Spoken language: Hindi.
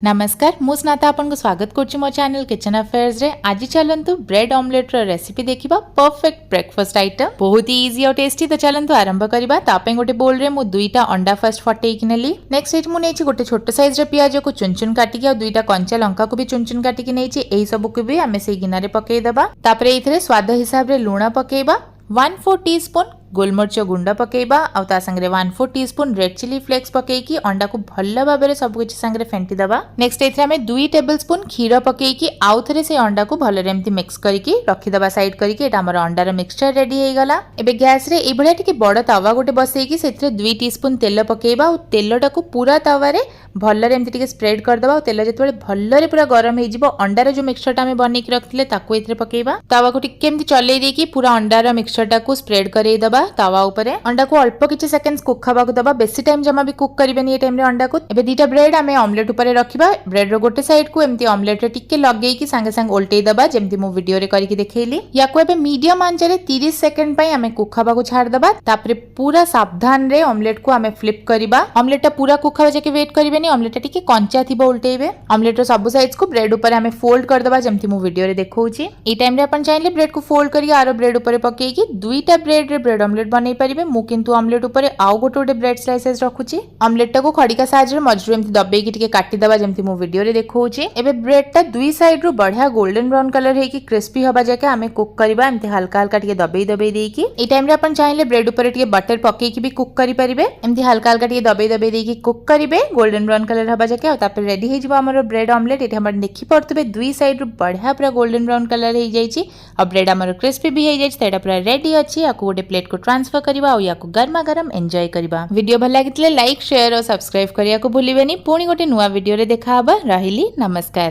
नमस्कार मु स्नाता आपन को स्वागत करछि मो चैनल किचन अफेयर्स रे। आज चलंतु ब्रेड ऑमलेट रो रेसिपी देखिबा। परफेक्ट ब्रेकफास्ट आइटम बहुत ही इजी और टेस्टी। तो चलंतु आरंभ करिबा। तापे गोटे बोल रे मु दुईटा अंडा फर्स्ट फटै कि नेली। नेक्स्ट एट मु नेछि गोटे छोट साइज रे प्याज को चुन चुन काटी के और दुईटा कंचा लंका को भी चुन चुन काटी के नेछि। एई सब को भी हमें से गिना रे पकै देबा। तापरे एथिरे स्वाद हिसाब रे लूण पकेइबा। 1/4 टीस्पून गोलमरिच गुंड पकेइबा आ ता संगे 1/4 टीस्पून रेड चिली फ्लेक्स पकेइकी अंडा को भल्ला भाबरे सब किछि संगे फेंटी दबा। नेक्स्ट एथरे हमें 2 टेबलस्पून खीर पकेइकी आउ थरे से अंडा को भल्ले एमती मिक्स करिकी रखि दबा साइड करिकी। एटा हमर अंडार मिक्सचर रेडी हे गला। एबे गैस रे ए भलिया टिके बड़ तवा गोटे बसैकी सेथरे 2 टीस्पून तेल पकेइबा और तेलटा को पूरा तवा रे भल्ले एमती टिके स्प्रेड कर दबा। तेल जेतबे भल्ले रे पूरा गरम हे जिवो अंडार जो मिक्सचरटा हमें बनै कि रखथिले ताको एथरे पकेइबा। तवा को टिके एमती चलै देकी पूरा अंडार मिक्सचरटा को स्प्रेड करे दबा तवा ऊपर। अंडा को अल्प किछि सेकंड्स कुक हबा को दबा। बेसी टाइम जमा भी कुक करिबेनी ए टाइम रे अंडा को। एबे दीटा ब्रेड हमें ऑमलेट ऊपर रखिबा। ब्रेड रो गोटे साइड को एमती ऑमलेट रे टिके लगेई कि संगे संग उल्टेई दबा जेमती मु वीडियो रे करिकि देखैली। याको एबे मीडियम आंच रे 30 सेकंड पई हमें कुक हबा को छाड़ दबा। तापरे पूरा सावधान रे ऑमलेट को हमें फ्लिप करिबा। ऑमलेटटा पूरा कुक हबा जेके वेट करिबेनी। ऑमलेटटा टिके कंचा थिबो उल्टेइबे। ऑमलेट रो सब साइड्स को ब्रेड ऊपर हमें फोल्ड कर दबा जेमती मु वीडियो रे देखौची। ए टाइम रे अपन चाहिले ब्रेड को फोल्ड करिके आरो ब्रेड ऊपर पकेइकी दुईटा ब्रेड रे ब्रेड ऑमलेट बनै परिबे। मु किंतु ऑमलेट ऊपर आउ गोटे ब्रेड स्लाइसेस रखुची। ऑमलेट को खड़िका साहाय्य मझरू एमती दबेकी टिके काटी दबा जेमती मु वीडियो रे देखौची। एबे ब्रेड टा दुई साइड रो बढ़िया गोल्डन ब्राउन कलर हेकी क्रिस्पी हबा जाके हमें कुक करबा। एमती हल्का हल्का टिके दबेई देकी। ए टाइम रे अपन चाहिले ब्रेड ऊपर टिके बटर पकेकी भी कुक करि परिबे। एमती हल्का हल्का टिके दबेई देकी कुक करिवे गोल्डन ब्राउन कलर हबा जाके। तापर रेडी हे जिवो हमर ब्रेड ऑमलेट। एठी हमर देखि परतबे दुई साइड रो बढ़िया पूरा गोल्डन ब्राउन कलर हे जाईची और ब्रेड हमर क्रिस्पी भी हे जाईची। एटा पूरा रेडी अछि। याको गोटे प्लेट को ट्रांसफर करबा और याको गरमा गरम एंजॉय करबा। वीडियो भल लागितले लाइक शेयर और सब्सक्राइब करिया को भूलिबेनी। पुणी गोटे नुवा वीडियो रे देखा हबा। रहिली नमस्कार।